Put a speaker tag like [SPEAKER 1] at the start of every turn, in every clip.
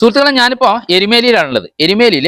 [SPEAKER 1] സുഹൃത്തുക്കളെ, ഞാനിപ്പോൾ എരുമേലിയിലാണുള്ളത്. എരുമേലിയിൽ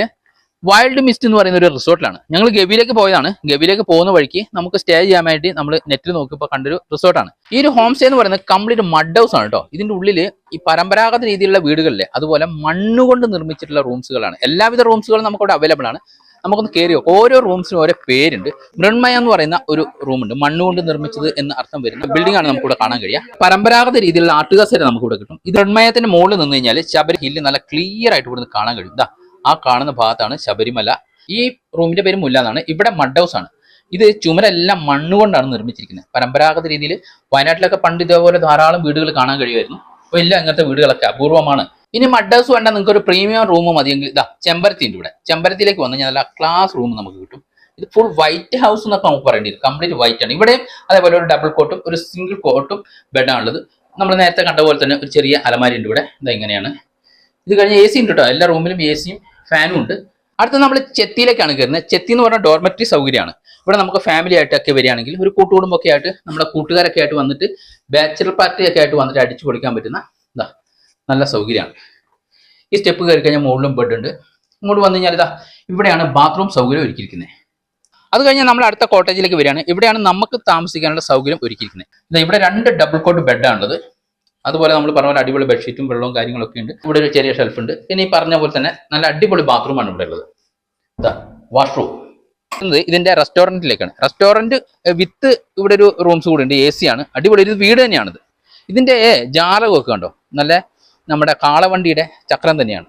[SPEAKER 1] wild mist എന്ന് പറയുന്ന ഒരു റിസോർട്ടിലാണ്. ഞങ്ങൾ ഗവിയിലേക്ക് പോയതാണ്. ഗവിയിലേക്ക് പോകുന്ന വഴിക്ക് നമുക്ക് സ്റ്റേ ചെയ്യാൻ വേണ്ടി നമ്മൾ നെറ്റിൽ നോക്കിയപ്പോൾ കണ്ടൊരു റിസോർട്ടാണ്. ഈ ഒരു ഹോം സ്റ്റേ എന്ന് പറയുന്നത് കംപ്ലീറ്റ് മഡ് ഹൗസ് ആണ് കേട്ടോ. ഇതിന്റെ ഉള്ളിൽ ഈ പരമ്പരാഗത രീതിയിലുള്ള വീടുകളിലെ അതുപോലെ മണ്ണുകൊണ്ട് നിർമ്മിച്ചിട്ടുള്ള റൂംസുകളാണ്. എല്ലാവിധ റൂംസുകളും നമുക്കവിടെ അവൈലബിൾ ആണ്. നമുക്കൊന്ന് കയറിയോ. ഓരോ റൂംസിനും ഓരോ പേരുണ്ട്. മൃണ്മയ എന്ന് പറയുന്ന ഒരു റൂമുണ്ട്. മണ്ണുകൊണ്ട് നിർമ്മിച്ചത് എന്ന് അർത്ഥം വരുന്ന ബിൽഡിംഗ് ആണ് നമുക്കിവിടെ കാണാൻ കഴിയുക. പരമ്പരാഗത രീതിയിലുള്ള ആട്ടുകാസേര നമുക്കിവിടെ കിട്ടും. ഇത് മൃണ്മയത്തിന്റെ മുകളിൽ നിന്ന് കഴിഞ്ഞാൽ ശബരി ഹില്ല് നല്ല ക്ലിയർ ആയിട്ട് ഇവിടുന്ന് കാണാൻ കഴിയും. ഇതാ ആ കാണുന്ന ഭാഗത്താണ് ശബരിമല. ഈ റൂമിന്റെ പേര് മുല്ല എന്നാണ്. ഇവിടെ മഡ് ഹൗസ് ആണ്. ഇത് ചുമരെല്ലാം മണ്ണുകൊണ്ടാണ് നിർമ്മിച്ചിരിക്കുന്നത്. പരമ്പരാഗത രീതിയിൽ വയനാട്ടിലൊക്കെ പണ്ട് ഇതേപോലെ ധാരാളം വീടുകൾ കാണാൻ കഴിയുമായിരുന്നു. അപ്പോൾ ഇല്ല, അങ്ങനത്തെ വീടുകളൊക്കെ അപൂർവമാണ്. ഇനി മഡ് ഹൗസ് വേണ്ട, നിങ്ങൾക്ക് ഒരു പ്രീമിയം റൂം മതിയെങ്കിൽ ഇതാ ചെമ്പരത്തി ഉണ്ട്. ഇവിടെ ചെമ്പരത്തിയിലേക്ക് വന്നു കഴിഞ്ഞാൽ നല്ല ക്ലാസ് റൂം നമുക്ക് കിട്ടും. ഇത് ഫുൾ വൈറ്റ് ഹൗസ് എന്നൊക്കെ നമുക്ക് പറയേണ്ടി വരും. കംപ്ലീറ്റ് വൈറ്റ് ആണ്. ഇവിടെയും അതേപോലെ ഒരു ഡബിൾ കോട്ടും ഒരു സിംഗിൾ കോട്ടും ബെഡാണുള്ളത്. നമ്മൾ നേരത്തെ കണ്ട പോലെ തന്നെ ഒരു ചെറിയ അലമാരി ഉണ്ട് ഇവിടെ. ഇതാ ഇങ്ങനെയാണ്. ഇത് കഴിഞ്ഞ് എ സി ഉണ്ട് കേട്ടോ. എല്ലാ റൂമിലും എ സിയും ഫാനും ഉണ്ട്. അടുത്ത നമ്മൾ ചെത്തിയിലേക്കാണ് കയറുന്നത്. ചെത്തി എന്ന് പറഞ്ഞാൽ ഡോർമെറ്ററി സൗകര്യമാണ്. ഇവിടെ നമുക്ക് ഫാമിലി ആയിട്ടൊക്കെ വരികയാണെങ്കിൽ ഒരു കൂട്ടുകുടുംബമൊക്കെ ആയിട്ട് നമ്മുടെ കൂട്ടുകാരൊക്കെ ആയിട്ട് വന്നിട്ട് ബാച്ചലർ പാർട്ടി ഒക്കെ ആയിട്ട് വന്നിട്ട് അടിച്ചു പൊളിക്കാൻ പറ്റുന്ന ഇതാ നല്ല സൗകര്യമാണ്. ഈ സ്റ്റെപ്പ് കയറി കഴിഞ്ഞാൽ മുകളിലും ബെഡ് ഉണ്ട്. ഇങ്ങോട്ട് വന്നു കഴിഞ്ഞാൽ ഇതാ ഇവിടെയാണ് ബാത്റൂം സൗകര്യം ഒരുക്കിയിരിക്കുന്നത്. അത് കഴിഞ്ഞാൽ നമ്മൾ അടുത്ത കോട്ടേജിലേക്ക് വരികയാണ്. ഇവിടെയാണ് നമുക്ക് താമസിക്കാനുള്ള സൗകര്യം ഒരുക്കിയിരിക്കുന്നത്. ഇതാ ഇവിടെ 2 ഡബിൾ കോട്ട് ബെഡാണുള്ളത്. അതുപോലെ നമ്മൾ പറഞ്ഞ പോലെ അടിപൊളി ബെഡ്ഷീറ്റും വെള്ളവും കാര്യങ്ങളൊക്കെ ഉണ്ട്. ഇവിടെ ഒരു ചെറിയ ഷെൽഫ് ഉണ്ട്. പിന്നെ ഈ പറഞ്ഞ പോലെ തന്നെ നല്ല അടിപൊളി ബാത്റൂമാണ് ഇവിടെ ഉള്ളത്. ഇതാ വാഷ്റൂം. ഇതിന്റെ റെസ്റ്റോറന്റിലേക്കാണ്. റെസ്റ്റോറന്റ് വിത്ത് ഇവിടെ ഒരു റൂംസ് കൂടെ ഉണ്ട്. എ സി ആണ്. അടിപൊളി ഒരു വീട് തന്നെയാണിത്. ഇതിന്റെ ജാലകമൊക്കെ കണ്ടോ, നല്ല നമ്മുടെ കാളവണ്ടിയുടെ ചക്രം തന്നെയാണ്.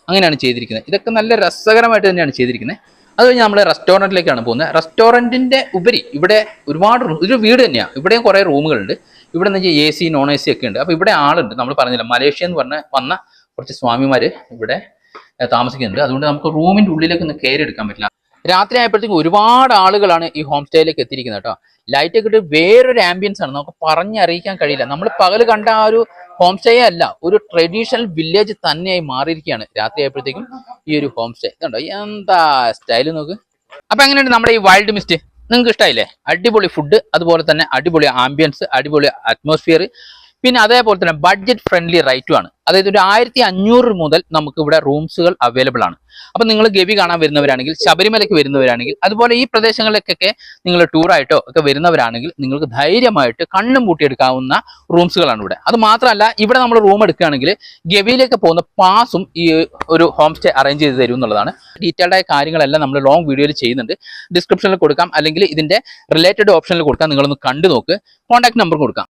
[SPEAKER 1] അങ്ങനെയാണ് ചെയ്തിരിക്കുന്നത്. ഇതൊക്കെ നല്ല രസകരമായിട്ട് തന്നെയാണ് ചെയ്തിരിക്കുന്നത്. അത് കഴിഞ്ഞ് നമ്മൾ റെസ്റ്റോറൻറ്റിലേക്കാണ് പോകുന്നത്. റെസ്റ്റോറൻറ്റിൻ്റെ ഉപരി ഇവിടെ ഒരുപാട് ഒരു വീട് തന്നെയാണ്. ഇവിടെയും കുറേ റൂമുകളുണ്ട്. ഇവിടെ നിന്ന് A C non A C ഒക്കെ ഉണ്ട്. അപ്പോൾ ഇവിടെ ആളുണ്ട്. നമ്മൾ പറഞ്ഞില്ല, മലേഷ്യ എന്ന് പറഞ്ഞ് വന്ന കുറച്ച് സ്വാമിമാർ ഇവിടെ താമസിക്കുന്നുണ്ട്. അതുകൊണ്ട് നമുക്ക് റൂമിൻ്റെ ഉള്ളിലേക്ക് ഒന്ന് കയറി എടുക്കാൻ പറ്റില്ല. രാത്രി ആയപ്പോഴത്തേക്കും ഒരുപാട് ആളുകളാണ് ഈ ഹോം സ്റ്റേയിലേക്ക് എത്തിയിരിക്കുന്നത് കേട്ടോ. ലൈറ്റ് ഒക്കെ ഇട്ട് വേറൊരു ആംബിയൻസ് ആണ്. നമുക്ക് പറഞ്ഞറിയിക്കാൻ കഴിയില്ല. നമ്മൾ പകൽ കണ്ട ആ ഒരു ഹോം സ്റ്റേ അല്ല, ഒരു ട്രഡീഷണൽ വില്ലേജ് തന്നെയായി മാറിയിരിക്കുകയാണ് രാത്രി ആയപ്പോഴത്തേക്കും ഈ ഒരു ഹോം സ്റ്റേ. ഇതുണ്ടോ എന്താ സ്റ്റൈല് നോക്ക്. അപ്പൊ എങ്ങനെയുണ്ട് നമ്മുടെ ഈ വൈൽഡ് മിസ്റ്റ്? നിങ്ങൾക്ക് ഇഷ്ടമായില്ലേ? അടിപൊളി ഫുഡ്, അതുപോലെ തന്നെ അടിപൊളി ആംബിയൻസ്, അടിപൊളി അറ്റ്മോസ്ഫിയർ, പിന്നെ അതേപോലെ തന്നെ ബഡ്ജറ്റ് ഫ്രണ്ട്ലി റേറ്റുമാണ്. അതായത് ഒരു 1500 മുതൽ നമുക്ക് ഇവിടെ റൂംസുകൾ അവൈലബിൾ ആണ്. അപ്പൊ നിങ്ങൾ ഗവി കാണാൻ വരുന്നവരാണെങ്കിൽ, ശബരിമലയ്ക്ക് വരുന്നവരാണെങ്കിൽ, അതുപോലെ ഈ പ്രദേശങ്ങളിലേക്കൊക്കെ നിങ്ങൾ ടൂറായിട്ടോ ഒക്കെ വരുന്നവരാണെങ്കിൽ നിങ്ങൾക്ക് ധൈര്യമായിട്ട് കണ്ണും പൂട്ടിയെടുക്കാവുന്ന റൂംസുകളാണ് ഇവിടെ. അത് മാത്രമല്ല, ഇവിടെ നമ്മൾ റൂം എടുക്കുകയാണെങ്കിൽ ഗവിയിലേക്ക് പോകുന്ന പാസും ഈ ഒരു ഹോം സ്റ്റേ അറേഞ്ച് ചെയ്ത് തരും എന്നുള്ളതാണ്. ഡീറ്റെയിൽഡ് ആയ കാര്യങ്ങളെല്ലാം നമ്മൾ ലോങ് വീഡിയോയിൽ ചെയ്യുന്നുണ്ട്. ഡിസ്ക്രിപ്ഷനിൽ കൊടുക്കാം, അല്ലെങ്കിൽ ഇതിന്റെ റിലേറ്റഡ് ഓപ്ഷനിൽ കൊടുക്കാം. നിങ്ങളൊന്ന് കണ്ടു നോക്ക്. കോൺടാക്ട് നമ്പർ കൊടുക്കാം.